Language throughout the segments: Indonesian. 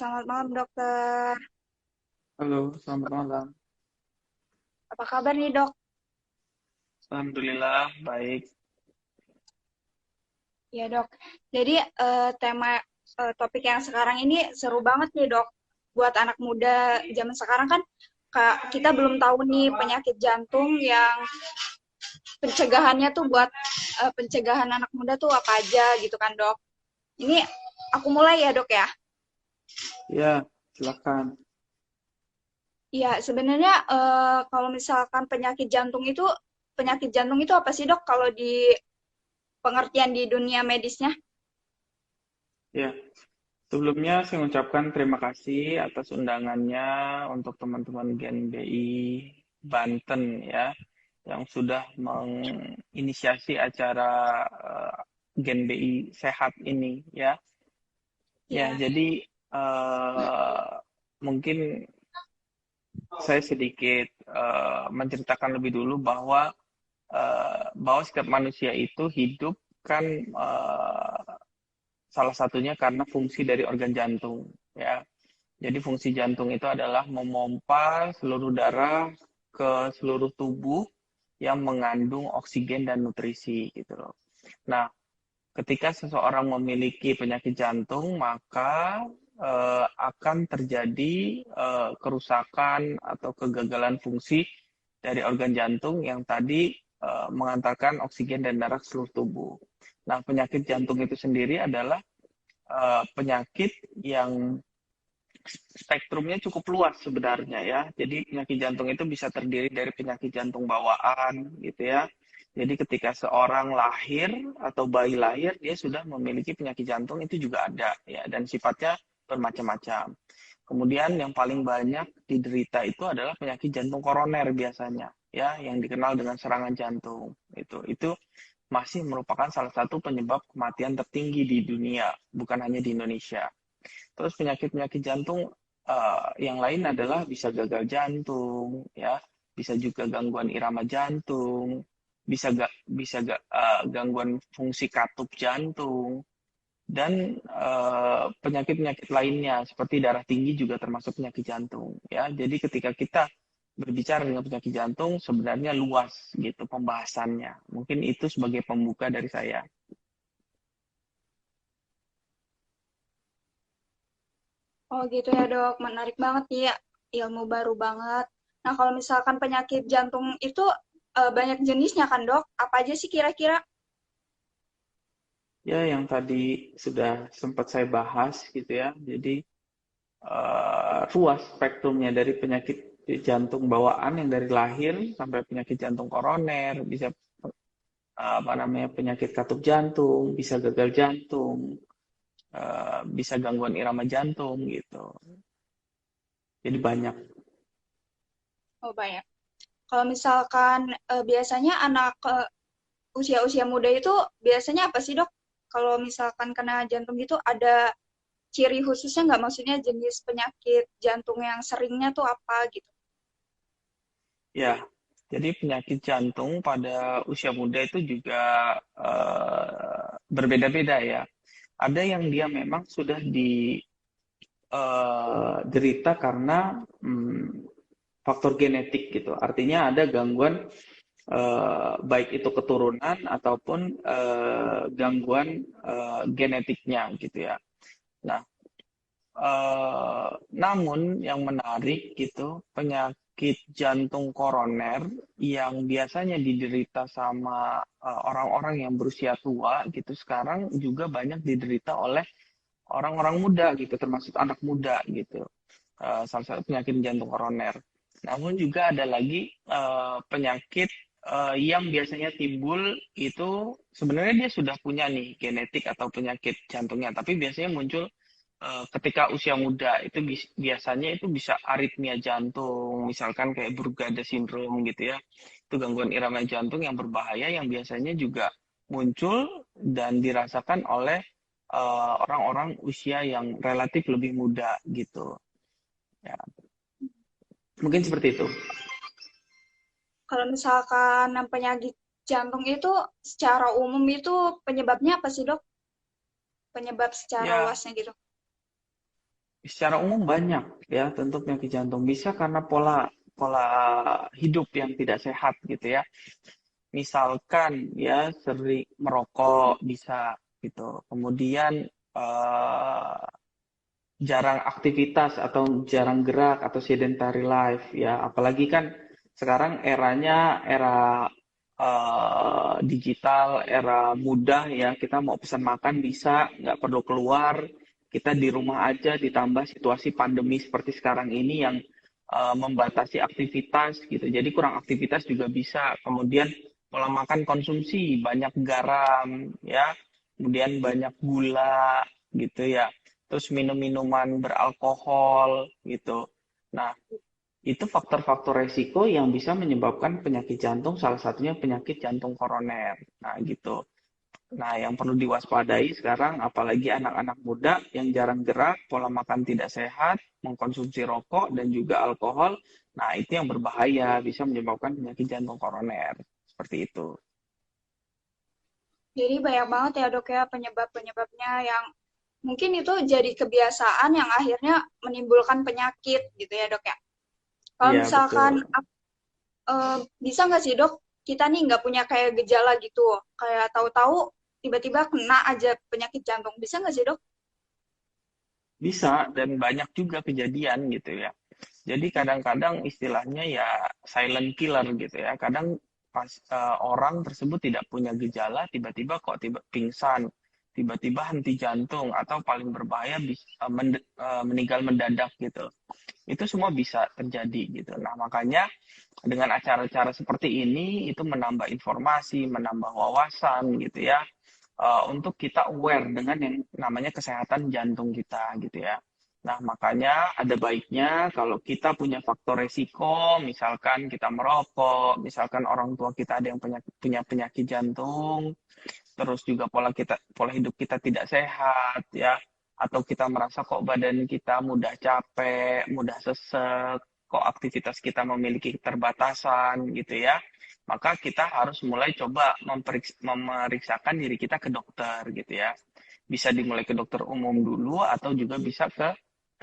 selamat malam dokter. Halo, selamat malam. Apa kabar nih dok? Alhamdulillah, baik. Ya dok. Jadi tema topik yang sekarang ini seru banget nih dok. Buat anak muda zaman sekarang kan kita belum tahu nih penyakit jantung yang pencegahannya tuh buat pencegahan anak muda tuh apa aja gitu kan dok. Ini aku mulai ya dok ya. Ya, silakan. Ya sebenarnya kalau misalkan penyakit jantung itu apa sih dok kalau di pengertian di dunia medisnya? Ya, sebelumnya saya mengucapkan terima kasih atas undangannya untuk teman-teman Gen BI Banten ya, yang sudah menginisiasi acara Gen BI Sehat ini ya. Ya, Ya. jadi eh, mungkin saya sedikit menceritakan lebih dulu bahwa setiap manusia itu hidup kan salah satunya karena fungsi dari organ jantung ya. Jadi fungsi jantung itu adalah memompa seluruh darah ke seluruh tubuh yang mengandung oksigen dan nutrisi gitu loh. Nah, ketika seseorang memiliki penyakit jantung, maka akan terjadi kerusakan atau kegagalan fungsi dari organ jantung yang tadi mengantarkan oksigen dan darah ke seluruh tubuh. Nah, penyakit jantung itu sendiri adalah penyakit yang spektrumnya cukup luas sebenarnya ya. Jadi penyakit jantung itu bisa terdiri dari penyakit jantung bawaan gitu ya. Jadi ketika seorang lahir atau bayi lahir dia sudah memiliki penyakit jantung itu juga ada ya dan sifatnya bermacam-macam. Kemudian yang paling banyak diderita itu adalah penyakit jantung koroner biasanya ya yang dikenal dengan serangan jantung. Itu masih merupakan salah satu penyebab kematian tertinggi di dunia, bukan hanya di Indonesia. Terus penyakit-penyakit jantung yang lain adalah bisa gagal jantung, ya, bisa juga gangguan irama jantung, bisa gangguan fungsi katup jantung, dan penyakit-penyakit lainnya seperti darah tinggi juga termasuk penyakit jantung. Ya, jadi ketika kita berbicara dengan penyakit jantung sebenarnya luas gitu pembahasannya. Mungkin itu sebagai pembuka dari saya. Oh gitu ya dok, menarik banget nih ya, ilmu baru banget. Nah kalau misalkan penyakit jantung itu banyak jenisnya kan dok? Apa aja sih kira-kira? Ya, yang tadi sudah sempat saya bahas gitu ya. Jadi luas spektrumnya dari penyakit jantung bawaan yang dari lahir sampai penyakit jantung koroner, bisa apa namanya penyakit katup jantung, bisa gagal jantung, bisa gangguan irama jantung gitu. Jadi banyak. Oh banyak. Kalau misalkan biasanya anak usia-usia muda itu biasanya apa sih dok? Kalau misalkan kena jantung gitu ada ciri khususnya nggak? Maksudnya jenis penyakit jantung yang seringnya tuh apa gitu? Ya, jadi penyakit jantung pada usia muda itu juga berbeda-beda ya. Ada yang dia memang sudah derita karena faktor genetik gitu. Artinya ada gangguan baik itu keturunan ataupun gangguan genetiknya gitu ya. Nah, namun yang menarik gitu, penyakit jantung koroner yang biasanya diderita sama orang-orang yang berusia tua gitu, sekarang juga banyak diderita oleh orang-orang muda gitu, termasuk anak muda gitu. Salah satu penyakit jantung koroner. Namun juga ada lagi penyakit yang biasanya timbul itu sebenarnya dia sudah punya nih genetik atau penyakit jantungnya, tapi biasanya muncul ketika usia muda itu biasanya itu bisa aritmia jantung, misalkan kayak Brugada syndrome gitu ya. Itu gangguan irama jantung yang berbahaya yang biasanya juga muncul dan dirasakan oleh orang-orang usia yang relatif lebih muda gitu. Ya, mungkin seperti itu. Kalau misalkan penyakit jantung itu secara umum itu penyebabnya apa sih dok? Penyebab secara Ya, luasnya gitu. Secara umum banyak ya tentu penyakit jantung. Bisa karena pola pola hidup yang tidak sehat gitu ya. Misalkan ya sering merokok bisa gitu. Kemudian jarang aktivitas atau jarang gerak atau sedentary life ya. Apalagi kan sekarang eranya era digital, era mudah ya. Kita mau pesan makan bisa, nggak perlu keluar. Kita di rumah aja ditambah situasi pandemi seperti sekarang ini yang membatasi aktivitas gitu. Jadi kurang aktivitas juga bisa. Kemudian pola makan konsumsi banyak garam ya, kemudian banyak gula gitu ya. Terus minum-minuman beralkohol gitu. Nah, itu faktor-faktor resiko yang bisa menyebabkan penyakit jantung, salah satunya penyakit jantung koroner. Nah, gitu. Nah, yang perlu diwaspadai sekarang, apalagi anak-anak muda yang jarang gerak, pola makan tidak sehat, mengkonsumsi rokok dan juga alkohol. Nah, itu yang berbahaya, bisa menyebabkan penyakit jantung koroner. Seperti itu. Jadi banyak banget ya dok ya penyebab-penyebabnya yang mungkin itu jadi kebiasaan yang akhirnya menimbulkan penyakit gitu ya dok ya. Kalau Iya, misalkan betul. bisa nggak sih dok kita nih nggak punya kayak gejala gitu, kayak tahu-tahu tiba-tiba kena aja penyakit jantung, bisa nggak sih dok? Bisa, dan banyak juga kejadian gitu ya. Jadi kadang-kadang istilahnya ya silent killer gitu ya. Kadang pas orang tersebut tidak punya gejala, tiba-tiba kok pingsan, tiba-tiba henti jantung, atau paling berbahaya meninggal mendadak gitu. Itu semua bisa terjadi gitu. Nah, makanya dengan acara-acara seperti ini itu menambah informasi, menambah wawasan gitu ya. Untuk kita aware dengan yang namanya kesehatan jantung kita gitu ya. Nah, makanya ada baiknya kalau kita punya faktor resiko, misalkan kita merokok, misalkan orang tua kita ada yang punya penyakit jantung, terus juga pola hidup kita tidak sehat ya, atau kita merasa kok badan kita mudah capek, mudah sesek, kok aktivitas kita memiliki keterbatasan gitu ya, maka kita harus mulai coba memeriksakan diri kita ke dokter gitu ya. Bisa dimulai ke dokter umum dulu atau juga bisa ke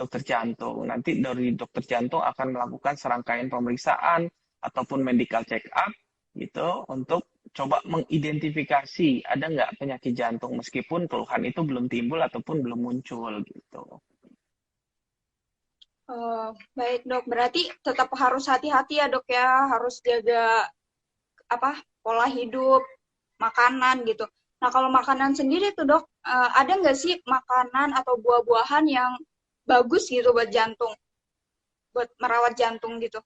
dokter jantung. Nanti dari dokter jantung akan melakukan serangkaian pemeriksaan ataupun medical check up gitu untuk coba mengidentifikasi ada nggak penyakit jantung meskipun keluhan itu belum timbul ataupun belum muncul gitu. Baik dok, berarti tetap harus hati-hati ya dok ya, harus jaga apa pola hidup, makanan gitu. Nah kalau makanan sendiri tuh dok, ada nggak sih makanan atau buah-buahan yang bagus gitu buat jantung, buat merawat jantung gitu?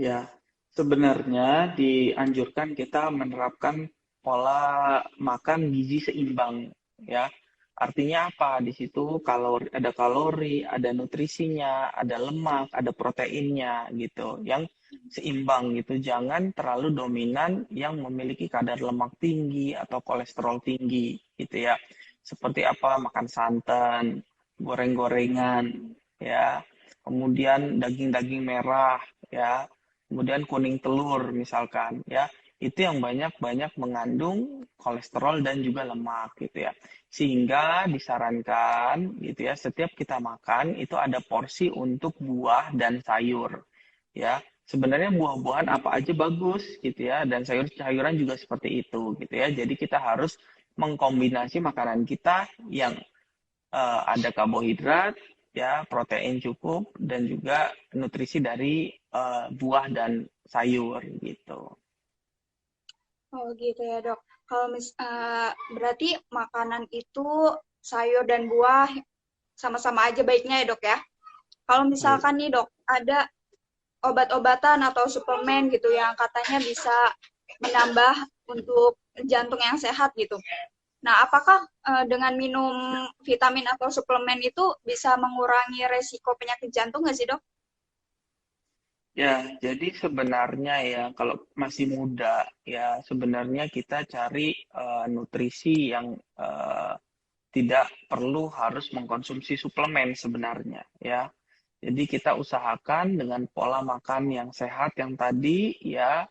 Ya, sebenarnya dianjurkan kita menerapkan pola makan gizi seimbang ya. Artinya apa? Di situ kalori, ada nutrisinya, ada lemak, ada proteinnya gitu. Yang seimbang gitu. Jangan terlalu dominan yang memiliki kadar lemak tinggi atau kolesterol tinggi gitu ya. Seperti apa? Makan santan, goreng-gorengan ya. Kemudian daging-daging merah ya, kemudian kuning telur misalkan ya, itu yang banyak-banyak mengandung kolesterol dan juga lemak gitu ya. Sehingga disarankan gitu ya, setiap kita makan itu ada porsi untuk buah dan sayur ya. Sebenarnya buah-buahan apa aja bagus gitu ya, dan sayur-sayuran juga seperti itu gitu ya. Jadi kita harus mengkombinasi makanan kita yang ada karbohidrat, ya, protein cukup, dan juga nutrisi dari buah dan sayur gitu. Oh gitu ya dok. Kalau berarti makanan itu sayur dan buah sama-sama aja baiknya ya dok ya. Kalau Baik. misalkan nih dok, ada obat-obatan atau suplemen gitu yang katanya bisa menambah untuk jantung yang sehat gitu. Nah, apakah dengan minum vitamin atau suplemen itu bisa mengurangi resiko penyakit jantung nggak sih dok? Ya, jadi sebenarnya ya kalau masih muda ya sebenarnya kita cari nutrisi yang tidak perlu harus mengkonsumsi suplemen sebenarnya ya. Jadi kita usahakan dengan pola makan yang sehat yang tadi ya,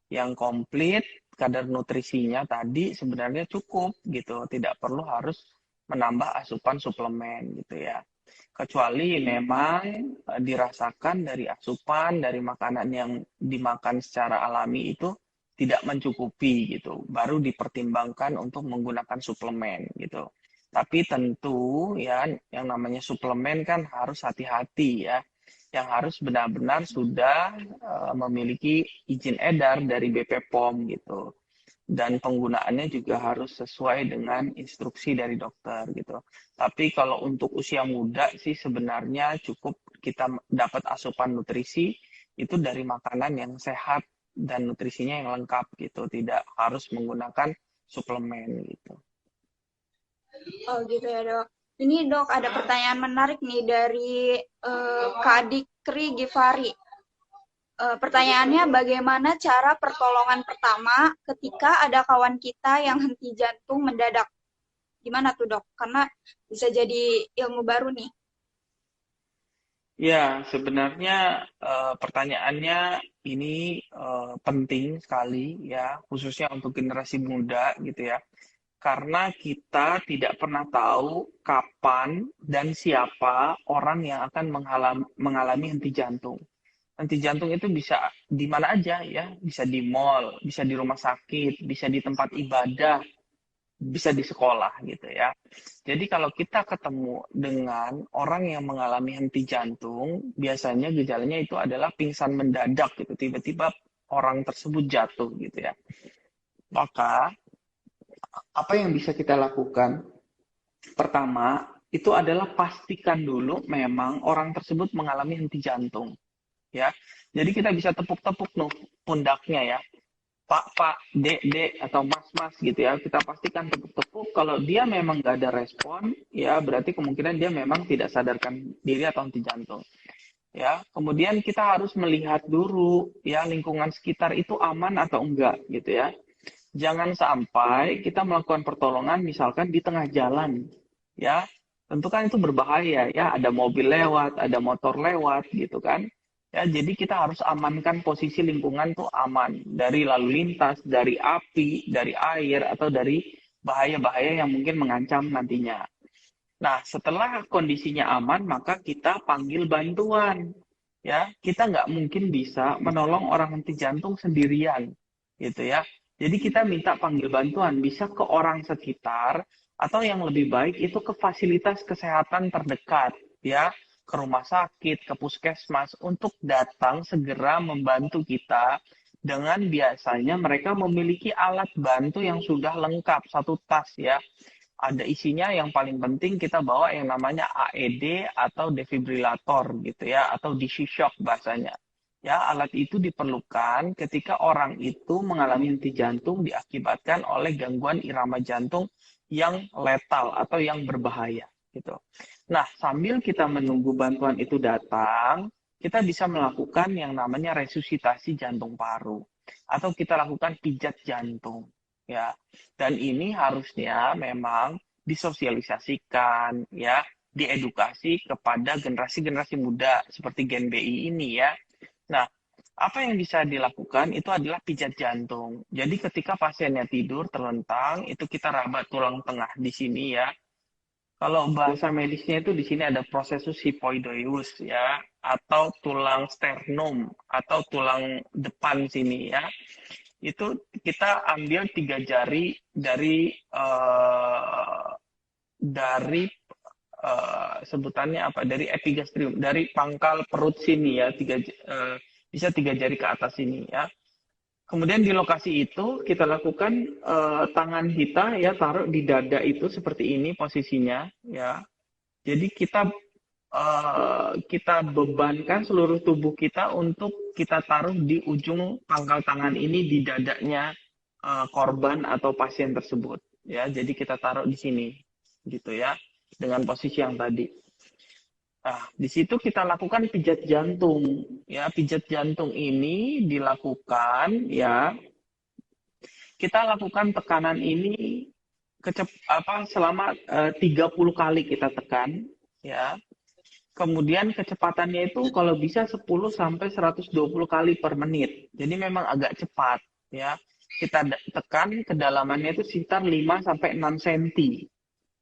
yang komplit, kadar nutrisinya tadi sebenarnya cukup gitu, tidak perlu harus menambah asupan suplemen gitu ya. Kecuali memang dirasakan dari asupan, dari makanan yang dimakan secara alami itu tidak mencukupi gitu. Baru dipertimbangkan untuk menggunakan suplemen gitu. Tapi tentu ya yang namanya suplemen kan harus hati-hati ya. Yang harus benar-benar sudah memiliki izin edar dari BPOM gitu, dan penggunaannya juga harus sesuai dengan instruksi dari dokter gitu. Tapi kalau untuk usia muda sih sebenarnya cukup kita dapat asupan nutrisi itu dari makanan yang sehat dan nutrisinya yang lengkap gitu, tidak harus menggunakan suplemen gitu. Oh gitu ya dok. Ini dok ada pertanyaan menarik nih dari Kak Dikri Givari. Pertanyaannya, bagaimana cara pertolongan pertama ketika ada kawan kita yang henti jantung mendadak? Gimana tuh dok? Karena bisa jadi ilmu baru nih. Ya, sebenarnya pertanyaannya ini penting sekali ya, khususnya untuk generasi muda gitu ya. Karena kita tidak pernah tahu kapan dan siapa orang yang akan mengalami henti jantung. Henti jantung itu bisa di mana aja ya, bisa di mall, bisa di rumah sakit, bisa di tempat ibadah, bisa di sekolah gitu ya. Jadi kalau kita ketemu dengan orang yang mengalami henti jantung, biasanya gejalanya itu adalah pingsan mendadak gitu, tiba-tiba orang tersebut jatuh gitu ya. Maka apa yang bisa kita lakukan? Pertama, itu adalah pastikan dulu memang orang tersebut mengalami henti jantung ya. Jadi kita bisa tepuk-tepuk nih pundaknya ya. Pak, dek, atau mas gitu ya. Kita pastikan tepuk-tepuk. Kalau dia memang nggak ada respon, ya berarti kemungkinan dia memang tidak sadarkan diri atau henti jantung. Ya, kemudian kita harus melihat dulu ya lingkungan sekitar itu aman atau enggak gitu ya. Jangan sampai kita melakukan pertolongan misalkan di tengah jalan. Ya, tentu kan itu berbahaya ya. Ada mobil lewat, ada motor lewat gitu kan. Ya, jadi kita harus amankan posisi lingkungan tuh aman dari lalu lintas, dari api, dari air, atau dari bahaya-bahaya yang mungkin mengancam nantinya. Nah, setelah kondisinya aman, maka kita panggil bantuan. Ya, kita nggak mungkin bisa menolong orang henti jantung sendirian, gitu ya. Jadi kita minta panggil bantuan, bisa ke orang sekitar, atau yang lebih baik itu ke fasilitas kesehatan terdekat, ya, ke rumah sakit, ke puskesmas, untuk datang segera membantu kita. Dengan biasanya mereka memiliki alat bantu yang sudah lengkap, satu tas ya, ada isinya. Yang paling penting kita bawa yang namanya AED atau defibrilator gitu ya, atau DC shock bahasanya. Ya, alat itu diperlukan ketika orang itu mengalami henti jantung diakibatkan oleh gangguan irama jantung yang letal atau yang berbahaya gitu. Nah, sambil kita menunggu bantuan itu datang, kita bisa melakukan yang namanya resusitasi jantung paru atau kita lakukan pijat jantung ya. Dan ini harusnya memang disosialisasikan ya, diedukasi kepada generasi-generasi muda seperti Gen BI ini ya. Nah, apa yang bisa dilakukan itu adalah pijat jantung. Jadi ketika pasiennya tidur terlentang, itu kita raba tulang tengah di sini ya. Kalau bahasa medisnya itu di sini ada prosesus hypoidoius ya, atau tulang sternum atau tulang depan sini ya. Itu kita ambil 3 jari dari sebutannya apa? Dari epigastrium, dari pangkal perut sini ya, bisa 3 jari ke atas sini ya. Kemudian di lokasi itu kita lakukan tangan kita ya taruh di dada itu seperti ini posisinya ya. Jadi kita bebankan seluruh tubuh kita untuk kita taruh di ujung pangkal tangan ini di dadanya korban atau pasien tersebut ya. Jadi kita taruh di sini gitu ya, dengan posisi yang tadi. Nah, di situ kita lakukan pijat jantung. Ya, pijat jantung ini dilakukan ya. Kita lakukan tekanan ini selama 30 kali kita tekan ya. Kemudian kecepatannya itu kalau bisa 10 sampai 120 kali per menit. Jadi memang agak cepat ya. Kita tekan kedalamannya itu sekitar 5 sampai 6 cm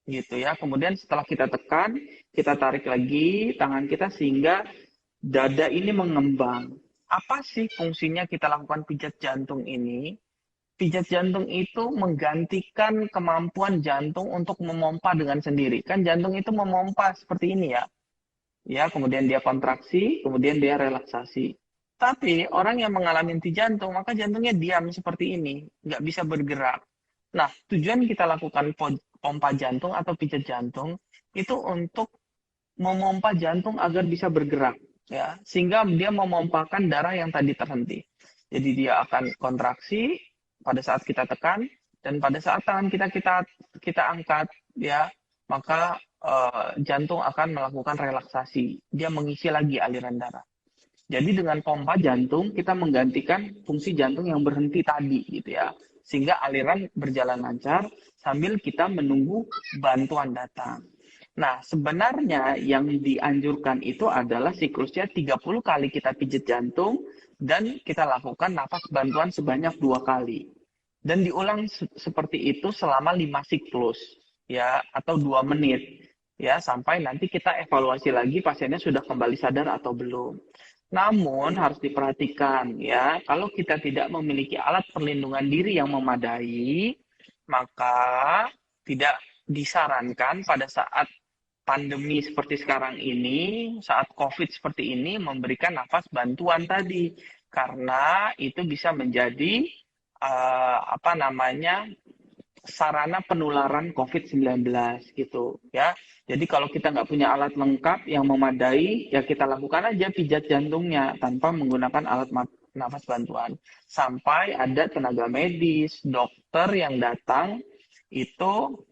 gitu ya. Kemudian setelah kita tekan, kita tarik lagi tangan kita sehingga dada ini mengembang. Apa sih fungsinya kita lakukan pijat jantung ini? Pijat jantung itu menggantikan kemampuan jantung untuk memompa dengan sendiri. Kan jantung itu memompa seperti ini ya. Ya, kemudian dia kontraksi, kemudian dia relaksasi. Tapi orang yang mengalami henti jantung, maka jantungnya diam seperti ini, nggak bisa bergerak. Nah, tujuan kita lakukan pompa jantung atau pijat jantung itu untuk memompa jantung agar bisa bergerak, ya, sehingga dia memompakan darah yang tadi terhenti. Jadi dia akan kontraksi pada saat kita tekan dan pada saat tangan kita angkat, ya, maka jantung akan melakukan relaksasi. Dia mengisi lagi aliran darah. Jadi dengan pompa jantung kita menggantikan fungsi jantung yang berhenti tadi gitu ya. Sehingga aliran berjalan lancar sambil kita menunggu bantuan datang. Nah, sebenarnya yang dianjurkan itu adalah siklusnya 30 kali kita pijat jantung dan kita lakukan nafas bantuan sebanyak 2 kali. Dan diulang seperti itu selama 5 siklus ya atau 2 menit ya sampai nanti kita evaluasi lagi pasiennya sudah kembali sadar atau belum. Namun harus diperhatikan ya, kalau kita tidak memiliki alat perlindungan diri yang memadai, maka tidak disarankan pada saat pandemi seperti sekarang ini, saat COVID seperti ini, memberikan nafas bantuan tadi. Karena itu bisa menjadi sarana penularan COVID-19 gitu ya. Jadi kalau kita nggak punya alat lengkap yang memadai, ya kita lakukan aja pijat jantungnya tanpa menggunakan alat nafas bantuan. Sampai ada tenaga medis, dokter yang datang itu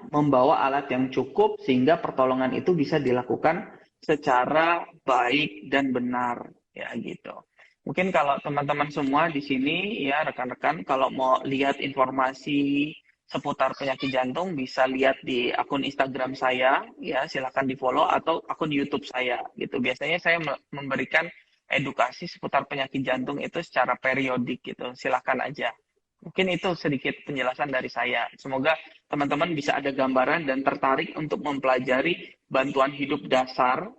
membawa alat yang cukup sehingga pertolongan itu bisa dilakukan secara baik dan benar ya gitu. Mungkin kalau teman-teman semua di sini ya rekan-rekan kalau mau lihat informasi seputar penyakit jantung bisa lihat di akun Instagram saya ya silakan di-follow atau akun YouTube saya gitu. Biasanya saya memberikan edukasi seputar penyakit jantung itu secara periodik gitu. Silakan aja. Mungkin itu sedikit penjelasan dari saya. Semoga teman-teman bisa ada gambaran dan tertarik untuk mempelajari bantuan hidup dasar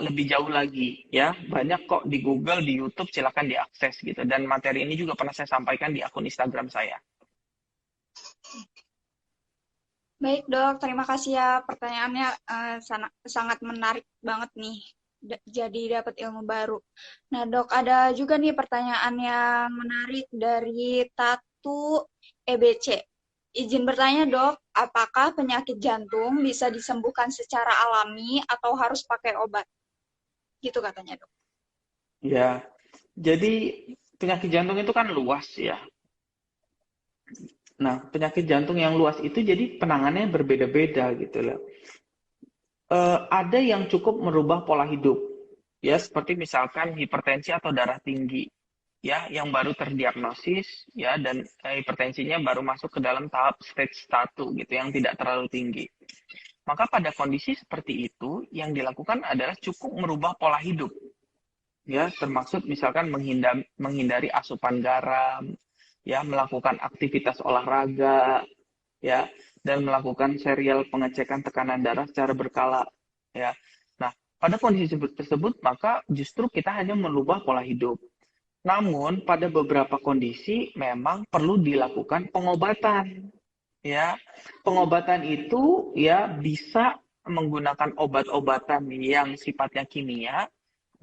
lebih jauh lagi ya. Banyak kok di Google, di YouTube, silakan diakses gitu. Dan materi ini juga pernah saya sampaikan di akun Instagram saya. Baik dok, terima kasih ya pertanyaannya sangat menarik banget nih. Jadi dapat ilmu baru. Nah dok, ada juga nih pertanyaan yang menarik dari Tatu EBC. Izin bertanya dok, apakah penyakit jantung bisa disembuhkan secara alami atau harus pakai obat? Gitu katanya dok. Ya, jadi penyakit jantung itu kan luas ya. Nah, penyakit jantung yang luas itu jadi penanganannya berbeda-beda gitu loh. Ada yang cukup merubah pola hidup, ya seperti misalkan hipertensi atau darah tinggi. Ya, yang baru terdiagnosis ya dan hipertensinya baru masuk ke dalam tahap stage 1 gitu yang tidak terlalu tinggi. Maka pada kondisi seperti itu yang dilakukan adalah cukup merubah pola hidup. Ya, termasuk misalkan menghindari asupan garam, ya, melakukan aktivitas olahraga, ya, dan melakukan serial pengecekan tekanan darah secara berkala, ya. Nah, pada kondisi tersebut maka justru kita hanya merubah pola hidup. Namun pada beberapa kondisi memang perlu dilakukan pengobatan. Ya, pengobatan itu ya bisa menggunakan obat-obatan yang sifatnya kimia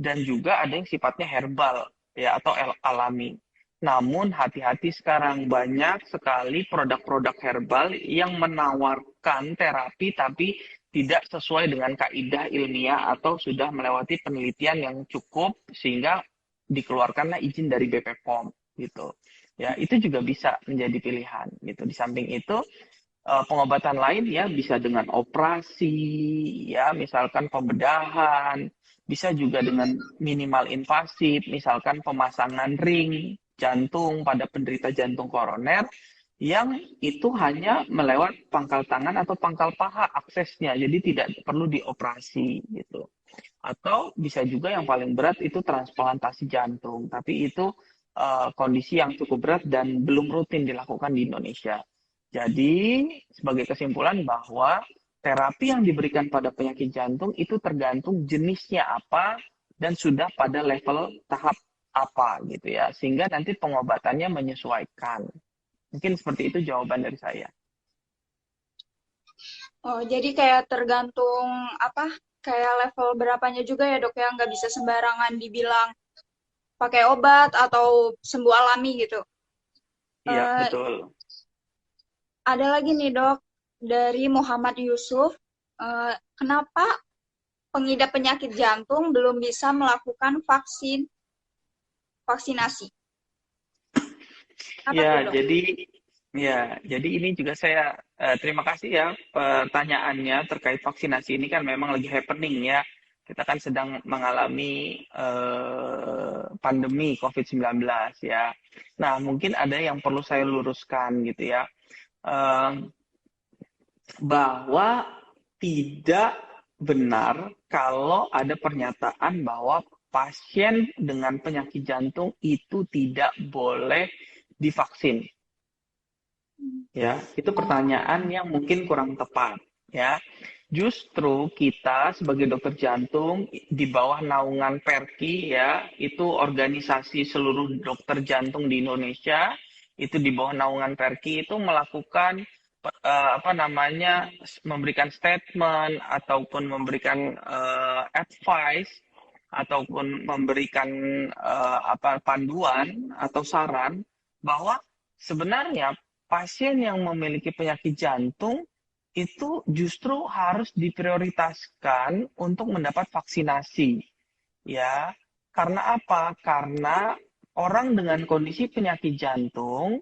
dan juga ada yang sifatnya herbal ya atau alami. Namun hati-hati sekarang banyak sekali produk-produk herbal yang menawarkan terapi tapi tidak sesuai dengan kaidah ilmiah atau sudah melewati penelitian yang cukup sehingga dikeluarkanlah izin dari BP POM gitu. Ya, itu juga bisa menjadi pilihan gitu. Di samping itu pengobatan lain ya bisa dengan operasi, ya misalkan pembedahan, bisa juga dengan minimal invasif, misalkan pemasangan ring jantung pada penderita jantung koroner yang itu hanya melewat pangkal tangan atau pangkal paha aksesnya, jadi tidak perlu dioperasi gitu. Atau bisa juga yang paling berat itu transplantasi jantung, tapi itu kondisi yang cukup berat dan belum rutin dilakukan di Indonesia. Jadi, sebagai kesimpulan bahwa terapi yang diberikan pada penyakit jantung itu tergantung jenisnya apa dan sudah pada level tahap apa gitu ya. Sehingga nanti pengobatannya menyesuaikan. Mungkin seperti itu jawaban dari saya. Oh, jadi kayak tergantung apa? Kayak level berapanya juga ya dok ya, nggak bisa sembarangan dibilang pakai obat atau sembuh alami gitu. Iya, Eh, betul. ada lagi nih dok dari Muhammad Yusuf. Kenapa pengidap penyakit jantung belum bisa melakukan vaksinasi? Apa tuh Ya, dok? jadi ini juga saya terima kasih ya pertanyaannya terkait vaksinasi ini kan memang lagi happening ya. Kita kan sedang mengalami pandemi COVID-19 ya. Nah, mungkin ada yang perlu saya luruskan gitu ya. Eh, bahwa tidak benar kalau ada pernyataan bahwa pasien dengan penyakit jantung itu tidak boleh divaksin. Ya, itu pertanyaan yang mungkin kurang tepat. Ya, justru kita sebagai dokter jantung di bawah naungan Perki ya, itu organisasi seluruh dokter jantung di Indonesia, itu di bawah naungan Perki itu melakukan apa namanya memberikan statement ataupun memberikan advice ataupun memberikan apa panduan atau saran bahwa sebenarnya pasien yang memiliki penyakit jantung itu justru harus diprioritaskan untuk mendapat vaksinasi. Ya, karena apa? Karena orang dengan kondisi penyakit jantung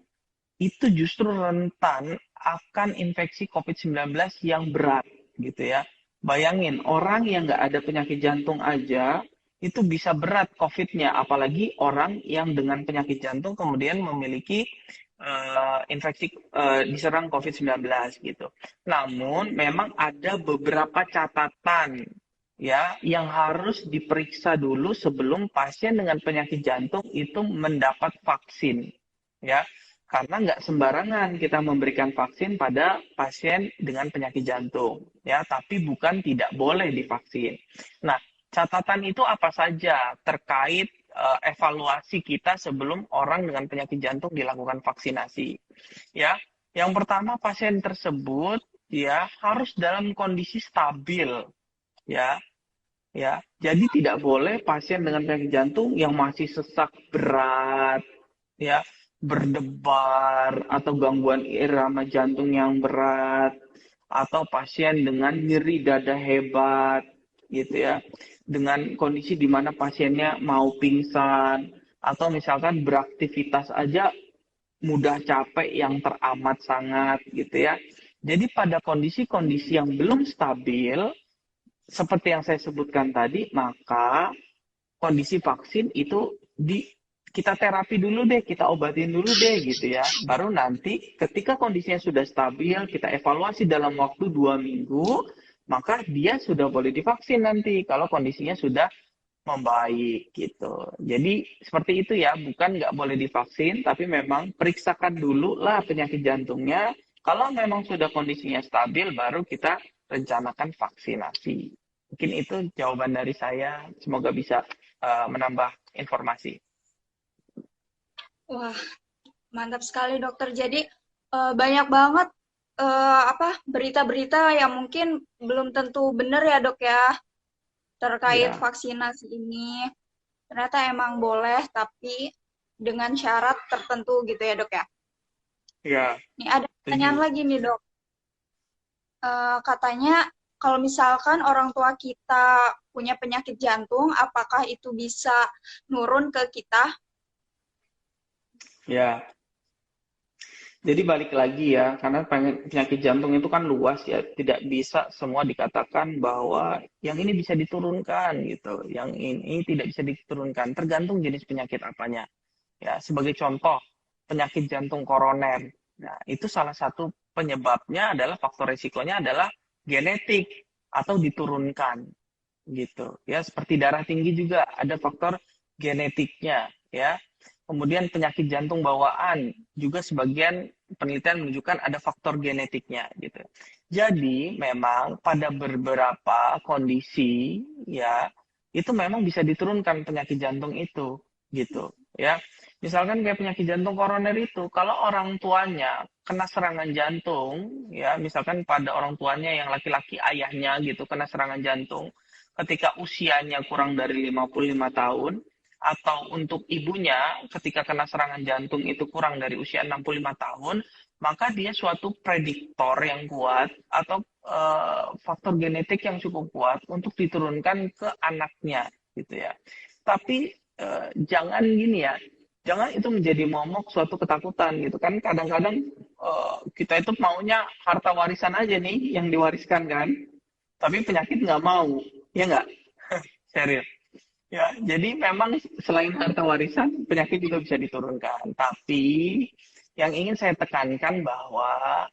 itu justru rentan akan infeksi COVID-19 yang berat gitu ya. Bayangin, orang yang nggak ada penyakit jantung aja itu bisa berat COVID-nya, apalagi orang yang dengan penyakit jantung kemudian memiliki infeksi diserang COVID-19 gitu. Namun memang ada beberapa catatan ya yang harus diperiksa dulu sebelum pasien dengan penyakit jantung itu mendapat vaksin ya, karena nggak sembarangan kita memberikan vaksin pada pasien dengan penyakit jantung ya, tapi bukan tidak boleh divaksin. Nah, catatan itu apa saja terkait evaluasi kita sebelum orang dengan penyakit jantung dilakukan vaksinasi. Ya, yang pertama pasien tersebut ya harus dalam kondisi stabil ya. Ya, jadi tidak boleh pasien dengan penyakit jantung yang masih sesak berat, ya, berdebar atau gangguan irama jantung yang berat, atau pasien dengan nyeri dada hebat, gitu ya, dengan kondisi di mana pasiennya mau pingsan, atau misalkan beraktivitas aja mudah capek yang teramat sangat, gitu ya. Jadi pada kondisi-kondisi yang belum stabil, seperti yang saya sebutkan tadi, maka kondisi vaksin itu kita terapi dulu deh, kita obatin dulu deh gitu ya. Baru nanti ketika kondisinya sudah stabil, kita evaluasi dalam waktu 2 minggu, maka dia sudah boleh divaksin nanti kalau kondisinya sudah membaik gitu. Jadi seperti itu ya, bukan nggak boleh divaksin, tapi memang periksakan dulu lah penyakit jantungnya. Kalau memang sudah kondisinya stabil, baru kita rencanakan vaksinasi. Mungkin itu jawaban dari saya. Semoga bisa menambah informasi. Wah, mantap sekali dokter. Jadi banyak banget apa berita-berita yang mungkin belum tentu benar ya dok ya terkait Ya, vaksinasi ini. Ternyata emang boleh tapi dengan syarat tertentu gitu ya dok ya. ya, Nih ada pertanyaan setuju. lagi nih dok. Katanya kalau misalkan orang tua kita punya penyakit jantung, apakah itu bisa nurun ke kita? Ya, jadi balik lagi ya, karena penyakit jantung itu kan luas ya, tidak bisa semua dikatakan bahwa yang ini bisa diturunkan gitu, yang ini tidak bisa diturunkan, tergantung jenis penyakit apanya. Ya, sebagai contoh, penyakit jantung koroner. Nah, itu salah satu penyebabnya adalah faktor risikonya adalah genetik atau diturunkan gitu. Ya, seperti darah tinggi juga ada faktor genetiknya ya. Kemudian penyakit jantung bawaan juga sebagian penelitian menunjukkan ada faktor genetiknya gitu. Jadi memang pada beberapa kondisi ya itu memang bisa diturunkan penyakit jantung itu gitu ya. Misalkan kayak penyakit jantung koroner itu, kalau orang tuanya kena serangan jantung, ya misalkan pada orang tuanya yang laki-laki ayahnya gitu kena serangan jantung, ketika usianya kurang dari 55 tahun, atau untuk ibunya ketika kena serangan jantung itu kurang dari usia 65 tahun, maka dia suatu prediktor yang kuat atau faktor genetik yang cukup kuat untuk diturunkan ke anaknya gitu ya. Tapi jangan gini ya, jangan itu menjadi momok suatu ketakutan gitu kan. Kadang-kadang kita itu maunya harta warisan aja nih yang diwariskan kan, tapi penyakit nggak mau, ya nggak? Serius. Ya, jadi memang selain harta warisan, penyakit juga bisa diturunkan. Tapi yang ingin saya tekankan bahwa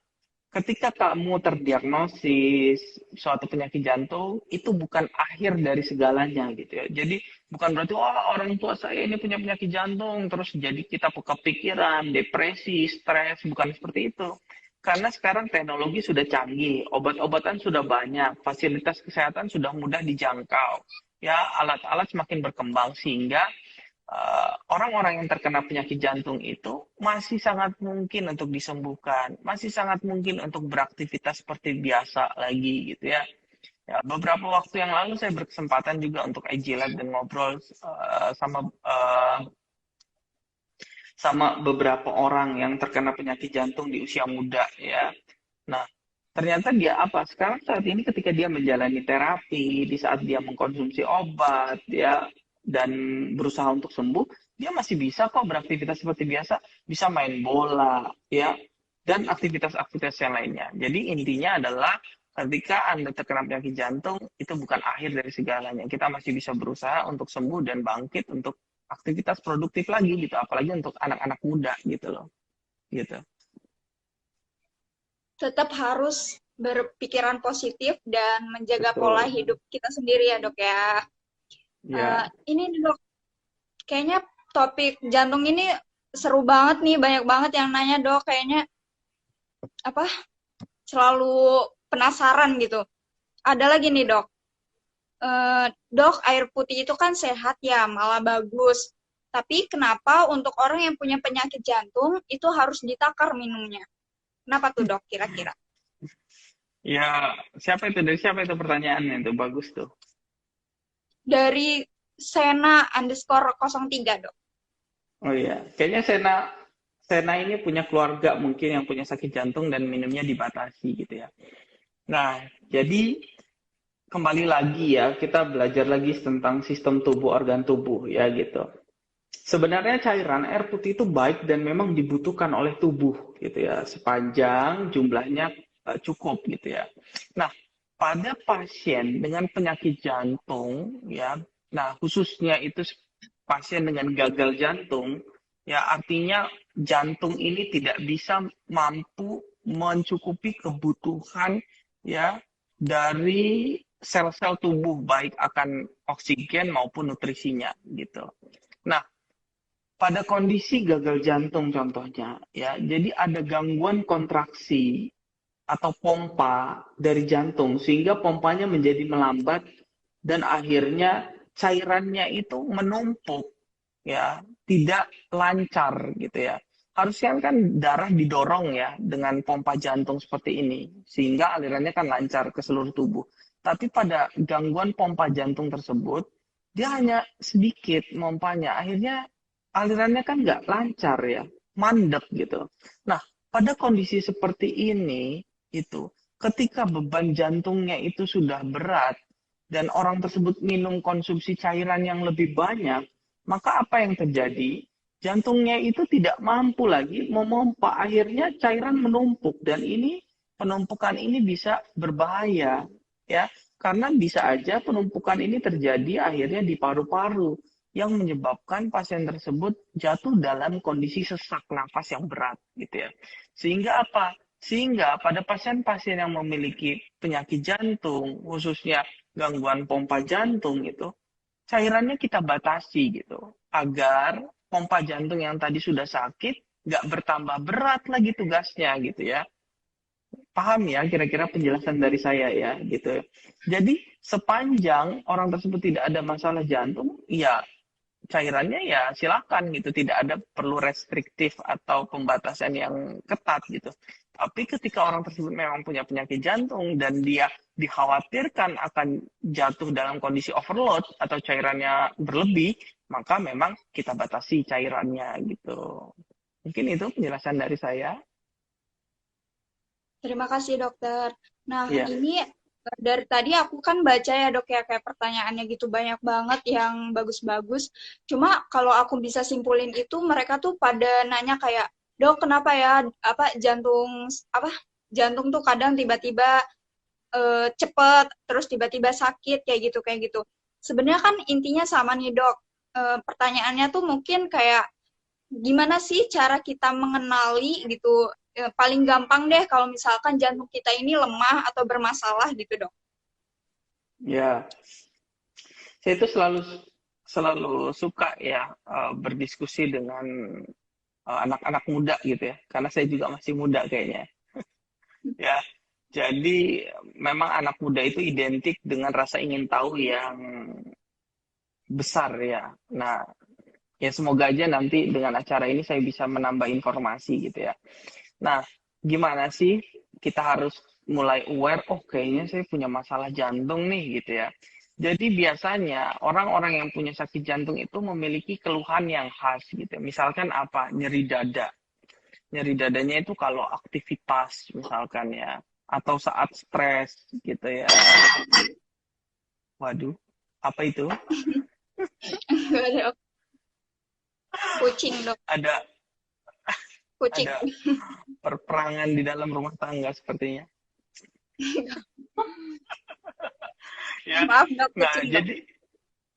ketika kamu terdiagnosis suatu penyakit jantung, itu bukan akhir dari segalanya gitu ya. Jadi bukan berarti wah orang tua saya ini punya penyakit jantung, terus jadi kita kepikiran, depresi, stres, bukan seperti itu. Karena sekarang teknologi sudah canggih, obat-obatan sudah banyak, fasilitas kesehatan sudah mudah dijangkau. Ya, alat-alat semakin berkembang sehingga orang-orang yang terkena penyakit jantung itu masih sangat mungkin untuk disembuhkan, masih sangat mungkin untuk beraktivitas seperti biasa lagi gitu ya. Ya, beberapa waktu yang lalu saya berkesempatan juga untuk IG Lab dan ngobrol sama beberapa orang yang terkena penyakit jantung di usia muda ya. Nah, ternyata dia apa? Sekarang saat ini ketika dia menjalani terapi, di saat dia mengkonsumsi obat ya dan berusaha untuk sembuh, dia masih bisa kok beraktivitas seperti biasa, bisa main bola ya dan aktivitas-aktivitas yang lainnya. Jadi intinya adalah ketika Anda terkena penyakit jantung, itu bukan akhir dari segalanya. Kita masih bisa berusaha untuk sembuh dan bangkit untuk aktivitas produktif lagi gitu, apalagi untuk anak-anak muda gitu loh. Gitu. Tetap harus berpikiran positif dan menjaga pola Betul. hidup kita sendiri ya dok ya. Ya. Ini dok, kayaknya topik jantung ini seru banget nih, banyak banget yang nanya dok. Kayaknya apa? Selalu penasaran gitu. Ada lagi nih dok. Dok, air putih itu kan sehat ya, malah bagus. Tapi kenapa untuk orang yang punya penyakit jantung itu harus ditakar minumnya? Kenapa tuh dok kira-kira? Ya, siapa itu? Dari siapa itu pertanyaannya? Itu bagus tuh. Dari Sena_03 dok. Oh iya, kayaknya Sena ini punya keluarga mungkin yang punya sakit jantung dan minumnya dibatasi gitu ya. Nah, jadi kembali lagi ya, kita belajar lagi tentang sistem tubuh, organ tubuh ya gitu. Sebenarnya cairan air putih itu baik dan memang dibutuhkan oleh tubuh gitu ya, sepanjang jumlahnya cukup gitu ya. Nah, pada pasien dengan penyakit jantung ya, nah khususnya itu pasien dengan gagal jantung, ya artinya jantung ini tidak bisa mampu mencukupi kebutuhan ya dari sel-sel tubuh baik akan oksigen maupun nutrisinya gitu. Nah, pada kondisi gagal jantung contohnya ya, jadi ada gangguan kontraksi atau pompa dari jantung sehingga pompanya menjadi melambat dan akhirnya cairannya itu menumpuk ya, tidak lancar gitu ya. Harusnya kan darah didorong ya dengan pompa jantung seperti ini sehingga alirannya kan lancar ke seluruh tubuh. Tapi pada gangguan pompa jantung tersebut dia hanya sedikit pompanya, akhirnya alirannya kan nggak lancar ya, mandek gitu. Nah, pada kondisi seperti ini itu ketika beban jantungnya itu sudah berat dan orang tersebut minum konsumsi cairan yang lebih banyak, maka apa yang terjadi? Jantungnya itu tidak mampu lagi memompa, akhirnya cairan menumpuk dan ini penumpukan ini bisa berbahaya ya, karena bisa aja penumpukan ini terjadi akhirnya di paru-paru yang menyebabkan pasien tersebut jatuh dalam kondisi sesak nafas yang berat gitu ya. Sehingga apa? Sehingga pada pasien-pasien yang memiliki penyakit jantung, khususnya gangguan pompa jantung itu, cairannya kita batasi gitu agar pompa jantung yang tadi sudah sakit nggak bertambah berat lagi tugasnya gitu ya. Paham ya kira-kira penjelasan dari saya ya gitu. Jadi sepanjang orang tersebut tidak ada masalah jantung, ya cairannya ya silakan gitu, tidak ada perlu restriktif atau pembatasan yang ketat gitu. Tapi ketika orang tersebut memang punya penyakit jantung dan dia dikhawatirkan akan jatuh dalam kondisi overload atau cairannya berlebih, maka memang kita batasi cairannya gitu. Mungkin itu penjelasan dari saya. Terima kasih dokter. Nah, Ya, ini dari tadi aku kan baca ya dok ya kayak pertanyaannya gitu banyak banget yang bagus-bagus. Cuma kalau aku bisa simpulin itu mereka tuh pada nanya kayak, dok kenapa ya apa jantung tuh kadang tiba-tiba cepet terus tiba-tiba sakit kayak gitu. Sebenarnya kan intinya sama nih dok. Pertanyaannya tuh mungkin kayak gimana sih cara kita mengenali gitu paling gampang deh kalau misalkan jantung kita ini lemah atau bermasalah gitu dok. ya. Saya itu selalu selalu suka ya berdiskusi dengan anak-anak muda gitu ya, karena saya juga masih muda kayaknya. Ya, jadi memang anak muda itu identik dengan rasa ingin tahu yang besar ya. Nah, ya semoga aja nanti dengan acara ini saya bisa menambah informasi gitu ya. Nah, gimana sih kita harus mulai aware, oh kayaknya saya punya masalah jantung nih gitu ya. Jadi biasanya orang-orang yang punya sakit jantung itu memiliki keluhan yang khas gitu. Misalkan apa? Nyeri dada. Nyeri dadanya itu kalau aktivitas misalkan ya. Atau saat stres gitu ya. Waduh, apa itu? Nggak ada kucing dok, Ada kucing. ada perperangan di dalam rumah tangga sepertinya. Ya. Maaf dok, Nah, kucing dok. jadi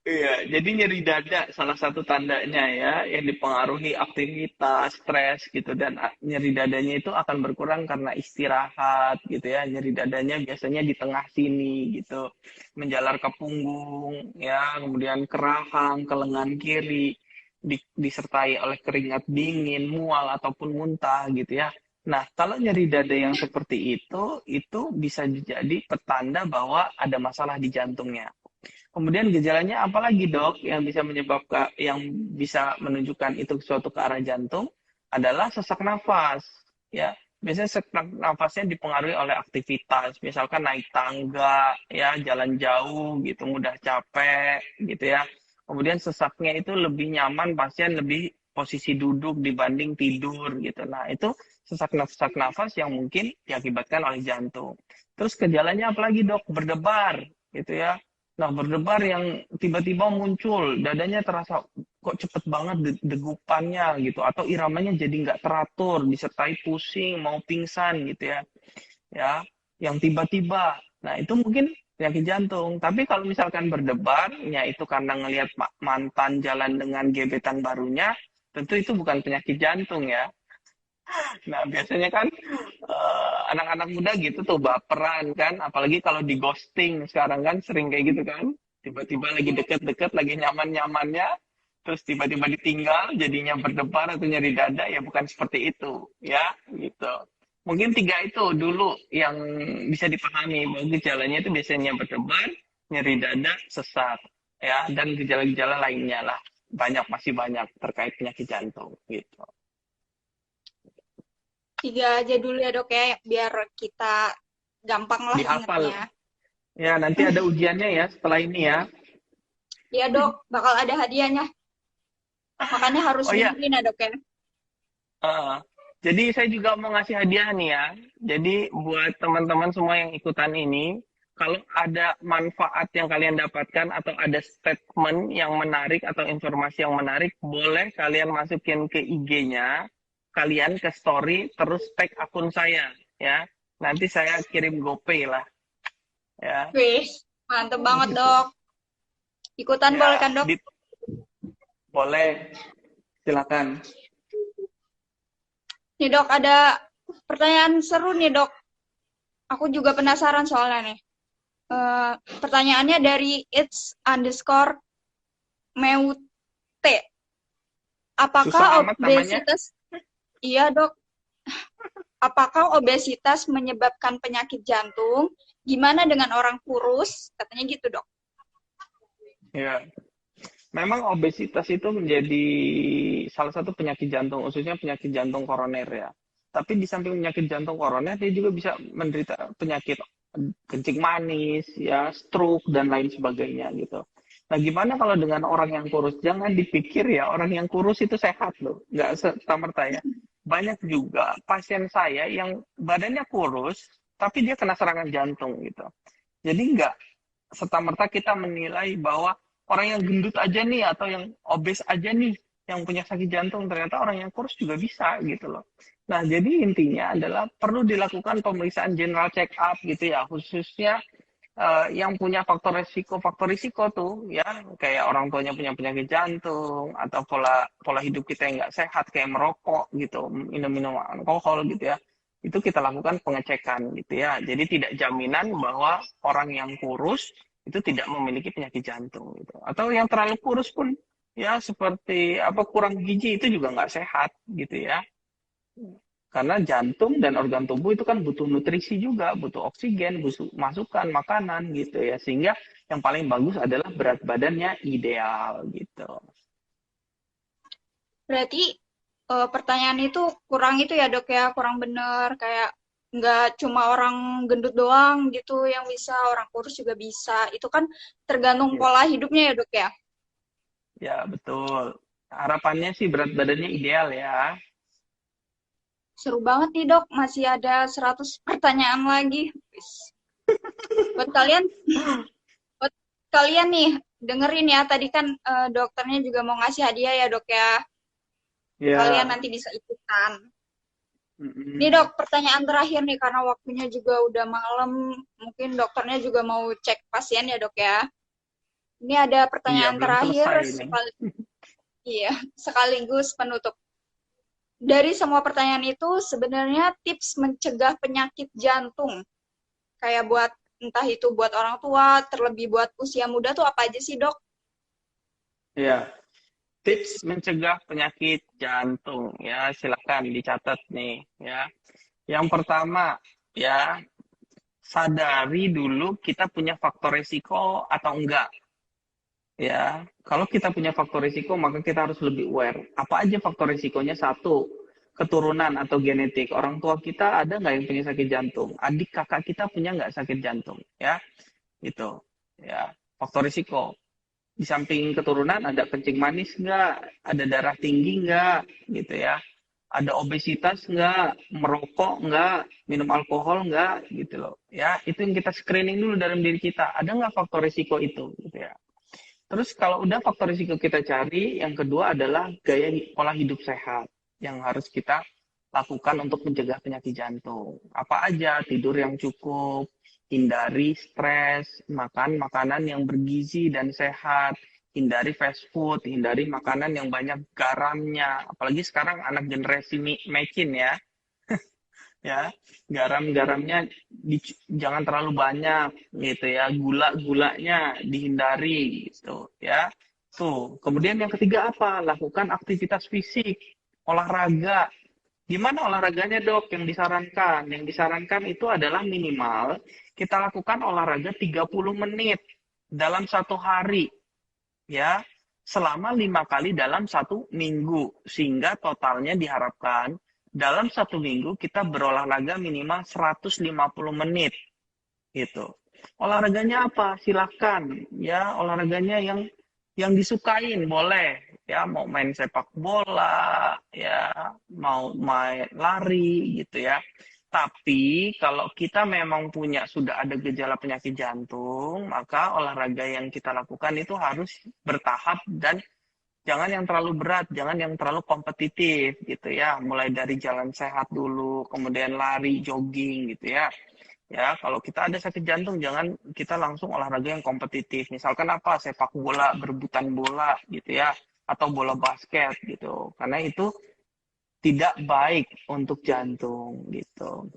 iya, jadi nyeri dada salah satu tandanya ya yang dipengaruhi aktivitas, stres gitu dan nyeri dadanya itu akan berkurang karena istirahat gitu ya. Nyeri dadanya biasanya di tengah sini gitu, menjalar ke punggung ya, kemudian ke rahang, ke lengan kiri, disertai oleh keringat dingin, mual ataupun muntah gitu ya. Nah, kalau nyeri dada yang seperti itu bisa jadi petanda bahwa ada masalah di jantungnya. Kemudian gejalanya apalagi dok yang bisa menyebabkan, yang bisa menunjukkan itu suatu ke arah jantung adalah sesak nafas. Ya, biasanya sesak nafasnya dipengaruhi oleh aktivitas, misalkan naik tangga, ya jalan jauh gitu, mudah capek gitu ya. Kemudian sesaknya itu lebih nyaman, pasien lebih posisi duduk dibanding tidur gitu. Nah itu sesak nafas yang mungkin diakibatkan oleh jantung. Terus gejalanya apalagi dok? Berdebar gitu ya. Nah, berdebar yang tiba-tiba muncul, dadanya terasa kok cepet banget degupannya gitu, atau iramanya jadi nggak teratur, disertai pusing, mau pingsan gitu ya, yang tiba-tiba. Nah, itu mungkin penyakit jantung. Tapi kalau misalkan berdebar, ya itu karena ngelihat mantan jalan dengan gebetan barunya, tentu itu bukan penyakit jantung ya. Nah, biasanya kan anak-anak muda gitu tuh baperan kan, apalagi kalau di ghosting sekarang kan sering kayak gitu kan. Tiba-tiba lagi deket-deket, lagi nyaman-nyamannya, terus tiba-tiba ditinggal, jadinya berdebar atau nyeri dada, ya bukan seperti itu, ya gitu. Mungkin tiga itu dulu yang bisa dipahami bahwa gejalanya itu biasanya berdebar, nyeri dada, sesak, ya, dan gejala-gejala lainnya lah. Masih banyak terkait penyakit jantung gitu. 3 aja dulu ya dok ya, biar kita gampang lah Dihafal. ingetnya. Ya, nanti ada ujiannya ya setelah ini ya. Ya dok, bakal ada hadiahnya. Makanya harus Oh iya, dengerin ya dok ya. eh, jadi saya juga mau ngasih hadiah nih ya. Jadi buat teman-teman semua yang ikutan ini, kalau ada manfaat yang kalian dapatkan atau ada statement yang menarik atau informasi yang menarik, boleh kalian masukin ke IG-nya, kalian ke story, terus tag akun saya ya. Nanti saya kirim GoPay lah ya. Wih, mantep banget Gitu. dok. Ikutan boleh Ya, kan dok? boleh. Silakan. Nih dok, ada pertanyaan seru nih dok. Aku juga penasaran soalnya nih. Pertanyaannya dari its_meute. Susah Apakah amat namanya. obesitas Iya, Dok. Apakah obesitas menyebabkan penyakit jantung? Gimana dengan orang kurus? Katanya gitu, Dok. Ya, memang obesitas itu menjadi salah satu penyakit jantung, khususnya penyakit jantung koroner ya. Tapi di samping penyakit jantung koroner, dia juga bisa menderita penyakit kencing manis, ya, stroke dan lain sebagainya gitu. Nah, gimana kalau dengan orang yang kurus? Jangan dipikir ya orang yang kurus itu sehat loh, nggak serta-merta ya. Banyak juga pasien saya yang badannya kurus, tapi dia kena serangan jantung gitu. Jadi nggak serta-merta kita menilai bahwa orang yang gendut aja nih atau yang obes aja nih yang punya sakit jantung, ternyata orang yang kurus juga bisa gitu loh. Nah, jadi intinya adalah perlu dilakukan pemeriksaan general check up gitu ya, khususnya yang punya faktor risiko tuh ya, kayak orang tuanya punya penyakit jantung atau pola pola hidup kita yang nggak sehat kayak merokok gitu, minum-minum alkohol gitu ya. Itu kita lakukan pengecekan gitu ya. Jadi tidak jaminan bahwa orang yang kurus itu tidak memiliki penyakit jantung gitu. Atau yang terlalu kurus pun ya seperti apa kurang gizi itu juga nggak sehat gitu ya. Karena jantung dan organ tubuh itu kan butuh nutrisi juga, butuh oksigen, butuh masukan makanan gitu ya. Sehingga yang paling bagus adalah berat badannya ideal gitu. Berarti pertanyaan itu kurang itu ya, Dok ya, kurang bener. Kayak nggak cuma orang gendut doang gitu yang bisa, orang kurus juga bisa. Itu kan tergantung Ya, pola hidupnya ya, Dok ya. ya betul. Harapannya sih berat badannya ideal ya. Seru banget nih, Dok. Masih ada 100 pertanyaan lagi. Wis. Buat kalian, buat kalian nih, dengerin ya. Tadi kan dokternya juga mau ngasih hadiah ya, Dok ya. Kalian Ya. nanti bisa ikutan. Nih, Mm-mm. Dok, pertanyaan terakhir nih karena waktunya juga udah malam. Mungkin dokternya juga mau cek pasien ya, Dok ya. Ini ada Iya, pertanyaan belum terakhir selesai ini. iya, sekaligus penutup. Dari semua pertanyaan itu sebenarnya tips mencegah penyakit jantung kayak buat entah itu buat orang tua, terlebih buat usia muda tuh apa aja sih, Dok? Ya, tips mencegah penyakit jantung ya, silakan dicatat nih ya. Yang pertama ya, sadari dulu kita punya faktor risiko atau enggak ya. Kalau kita punya faktor risiko maka kita harus lebih aware. Apa aja faktor risikonya? Satu, keturunan atau genetik. Orang tua kita ada nggak yang punya sakit jantung? Adik kakak kita punya nggak sakit jantung? Ya, gitu. Ya, faktor risiko. Di samping keturunan ada kencing manis nggak? Ada darah tinggi nggak? Gitu ya. Ada obesitas nggak? Merokok nggak? Minum alkohol nggak? Gitu loh. Ya, itu yang kita screening dulu dalam diri kita. Ada nggak faktor risiko itu? Gitu ya. Terus kalau udah faktor risiko kita cari, yang kedua adalah gaya pola hidup sehat yang harus kita lakukan untuk mencegah penyakit jantung. Apa aja? Tidur yang cukup, hindari stres, makan makanan yang bergizi dan sehat, hindari fast food, hindari makanan yang banyak garamnya. Apalagi sekarang anak generasi mecin ya, ya garamnya jangan terlalu banyak gitu ya, gulanya dihindari gitu ya. Tuh, kemudian yang ketiga apa? Lakukan aktivitas fisik, olahraga. Gimana olahraganya, Dok, yang disarankan? Yang disarankan itu adalah minimal kita lakukan olahraga 30 menit dalam satu hari ya, selama 5 kali dalam 1 minggu, sehingga totalnya diharapkan dalam 1 minggu kita berolahraga minimal 150 menit gitu. Olahraganya apa? Silakan ya, olahraganya yang disukain boleh ya, mau main sepak bola ya, mau main lari gitu ya. Tapi kalau kita memang sudah ada gejala penyakit jantung, maka olahraga yang kita lakukan itu harus bertahap dan jangan yang terlalu berat, jangan yang terlalu kompetitif gitu ya. Mulai dari jalan sehat dulu, kemudian lari, jogging gitu ya. Ya, kalau kita ada sakit jantung jangan kita langsung olahraga yang kompetitif. Misalkan apa? Sepak bola, berebutan bola gitu ya, atau bola basket gitu. Karena itu tidak baik untuk jantung gitu.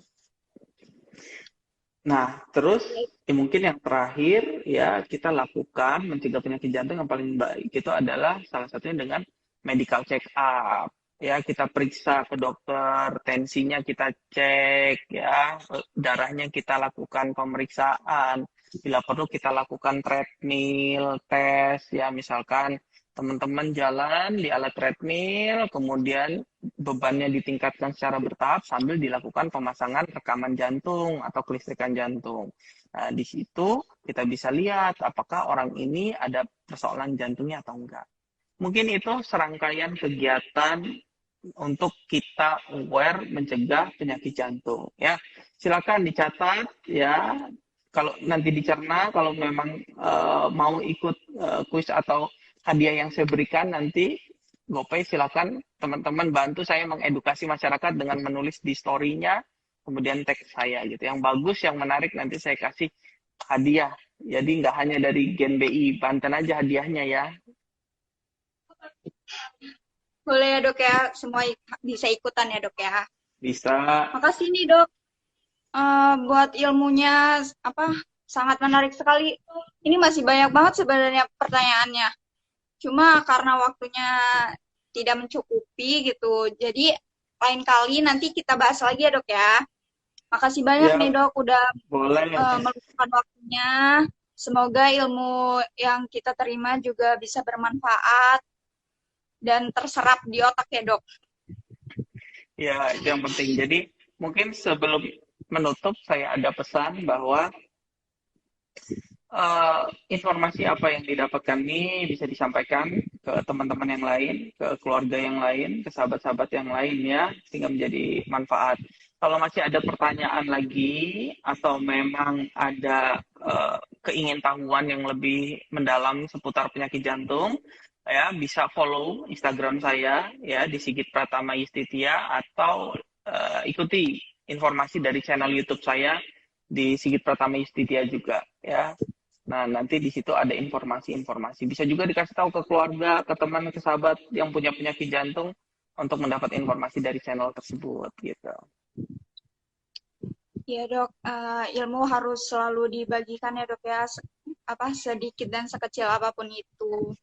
Nah, terus ya mungkin yang terakhir ya kita lakukan mencegah penyakit jantung yang paling baik itu adalah salah satunya dengan medical check up ya kita periksa ke dokter, tensinya kita cek, ya darahnya kita lakukan pemeriksaan, bila perlu kita lakukan treadmill tes, ya misalkan teman-teman jalan di alat treadmill, kemudian bebannya ditingkatkan secara bertahap sambil dilakukan pemasangan rekaman jantung atau kelistrikan jantung. Nah, di situ kita bisa lihat apakah orang ini ada persoalan jantungnya atau enggak. Mungkin itu serangkaian kegiatan untuk kita aware mencegah penyakit jantung, ya. Silakan dicatat, ya, kalau nanti dicerna, kalau memang mau ikut kuis atau hadiah yang saya berikan nanti GoPay, silakan teman-teman bantu saya mengedukasi masyarakat dengan menulis di story-nya, kemudian tag saya gitu. Yang bagus, yang menarik nanti saya kasih hadiah. Jadi nggak hanya dari Gen BI Banten aja hadiahnya, ya. Boleh ya dok ya, semua bisa ikutan ya dok ya. Bisa. Makasih nih dok. Buat ilmunya apa sangat menarik sekali. Ini masih banyak banget sebenarnya pertanyaannya. Cuma karena waktunya tidak mencukupi gitu. Jadi lain kali nanti kita bahas lagi ya dok ya. Makasih banyak Ya, nih dok udah boleh. meluangkan waktunya. Semoga ilmu yang kita terima juga bisa bermanfaat dan terserap di otak ya dok. Ya, itu yang penting. Jadi, mungkin sebelum menutup, saya ada pesan bahwa informasi apa yang didapatkan ini bisa disampaikan ke teman-teman yang lain, ke keluarga yang lain, ke sahabat-sahabat yang lain, ya, sehingga menjadi manfaat. Kalau masih ada pertanyaan lagi, atau memang ada keingintahuan yang lebih mendalam seputar penyakit jantung, ya bisa follow Instagram saya, ya, di Sigit Pratama Yustitia, atau ikuti informasi dari channel YouTube saya di Sigit Pratama Yustitia juga, ya. Nah, nanti di situ ada informasi-informasi. Bisa juga dikasih tahu ke keluarga, ke teman, ke sahabat yang punya penyakit jantung untuk mendapat informasi dari channel tersebut, gitu. Ya dok, ilmu harus selalu dibagikan ya dok ya, apa sedikit dan sekecil apapun itu.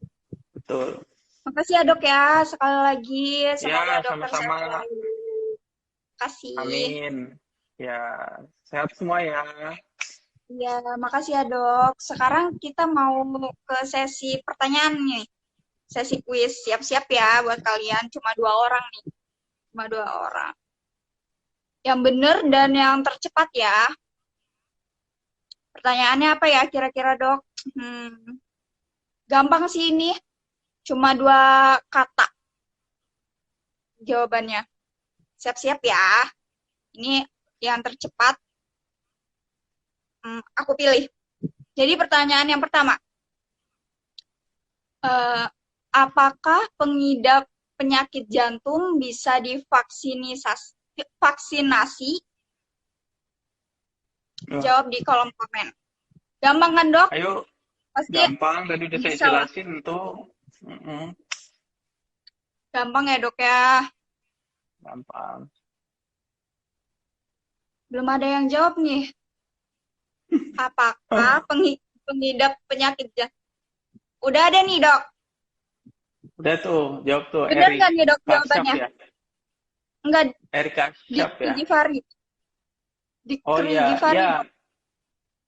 Betul. Makasih ya dok ya, sekali lagi semoga Ya, dokter sehat sama-sama. selalu. Kasih. Amin. Ya, sehat semua ya. Ya, makasih ya dok. Sekarang kita mau ke sesi pertanyaan nih, sesi kuis. Siap-siap ya buat kalian. Cuma 2 orang nih, cuma 2 orang. Yang benar dan yang tercepat ya. Pertanyaannya apa ya kira-kira dok? Gampang sih ini. Cuma 2 kata jawabannya. Siap-siap ya. Ini yang tercepat. Aku pilih. Jadi pertanyaan yang pertama. Apakah pengidap penyakit jantung bisa divaksinasi? Jawab di kolom komen. Gampang kan dok? Ayo, Pasti gampang. Tadi udah saya bisa lah. jelasin tuh. Gampang ya dok ya. Gampang. Belum ada yang jawab nih. Apakah pengidap penyakit jantung? Udah ada nih dok. Udah tuh, jawab tuh. Bener nggak nih dok Kasyaf jawabannya? ya? Enggak, Erika Kasyaf ya? Givari. Oh iya, Givari ya. dok.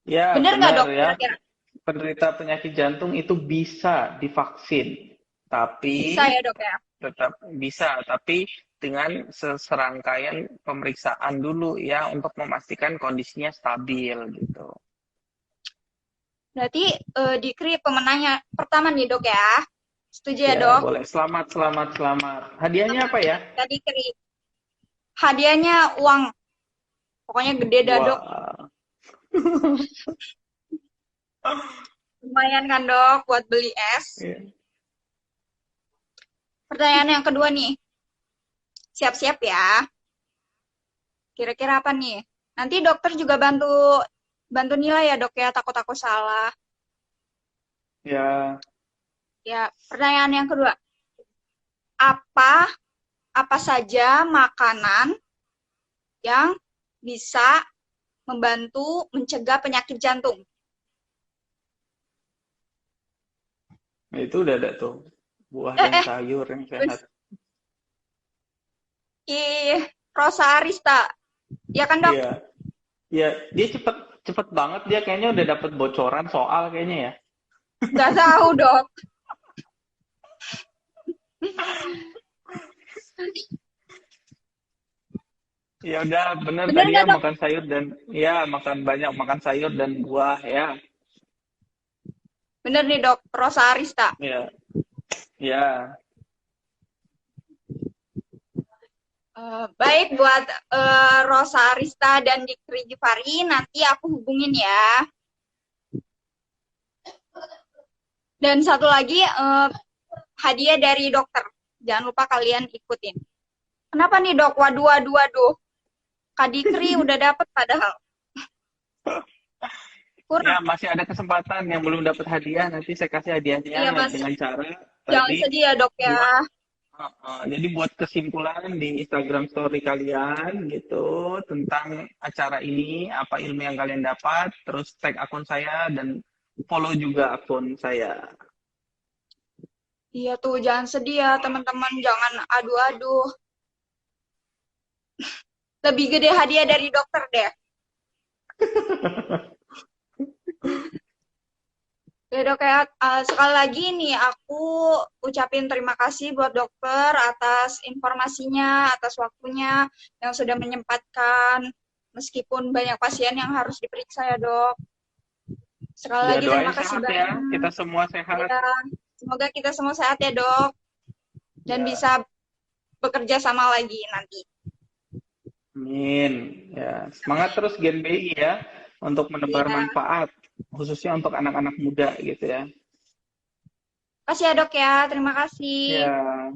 Ya, Bener nggak dok ya. kira-kira? Penderita penyakit jantung itu bisa divaksin, tapi Bisa ya dok ya? tetap bisa, tapi dengan serangkaian pemeriksaan dulu ya untuk memastikan kondisinya stabil gitu. Berarti Dikri pemenangnya pertama nih dok ya. Setuju ya Ya, dok? boleh. Selamat, selamat, selamat. Hadiahnya apa ya? Tadi Dikri. Hadiahnya uang. Pokoknya gede dah dok. Lumayan kan dok buat beli es. Yeah. Pertanyaan yang kedua nih. Siap-siap ya. Kira-kira apa nih? Nanti dokter juga bantu nilai ya dok ya. Takut aku salah. Ya. Ya, pertanyaan yang kedua. Apa saja makanan yang bisa membantu mencegah penyakit jantung? Nah, itu udah ada tuh. Buah dan sayur yang sehat. Ki Rosa Arista. Ya kan, Dok? Iya. Iya, dia cepet cepet banget, dia kayaknya udah dapet bocoran soal kayaknya ya. Nggak tahu, Dok. Ya udah bener Bener tadi ya, nggak, Dok? makan sayur dan ya makan banyak, makan sayur dan buah ya. Bener nih, Dok. Rosa Arista. Ya, ya. Baik buat Rosa Arista dan Dikri Givari, nanti aku hubungin ya. Dan satu lagi, hadiah dari dokter. Jangan lupa kalian ikutin. Kenapa nih, Dok? Waduh, waduh, waduh. Kak Dikri udah dapet padahal. Ya, Kurang. masih ada kesempatan yang belum dapat hadiah, nanti saya kasih hadiahnya Iya, Mas. dengan cara Jangan tadi sedih ya, Dok ya. buat jadi buat kesimpulan di Instagram story kalian gitu tentang acara ini, apa ilmu yang kalian dapat, terus tag akun saya dan follow juga akun saya. Iya tuh, jangan sedih ya, teman-teman. Jangan aduh-aduh. Lebih gede hadiah dari dokter deh. Ya dok ya, sekali lagi nih aku ucapin terima kasih buat dokter atas informasinya, atas waktunya yang sudah menyempatkan, meskipun banyak pasien yang harus diperiksa ya dok. Sekali Ya lagi doain terima kasih sehat ya, banyak. kita semua sehat. Ya, semoga kita semua sehat ya dok, dan Ya, bisa bekerja sama lagi nanti. amin. Ya, semangat terus Gen BI ya untuk menebar Iya, manfaat, khususnya untuk anak-anak muda gitu ya. kasih ya dok ya, terima kasih. Ya.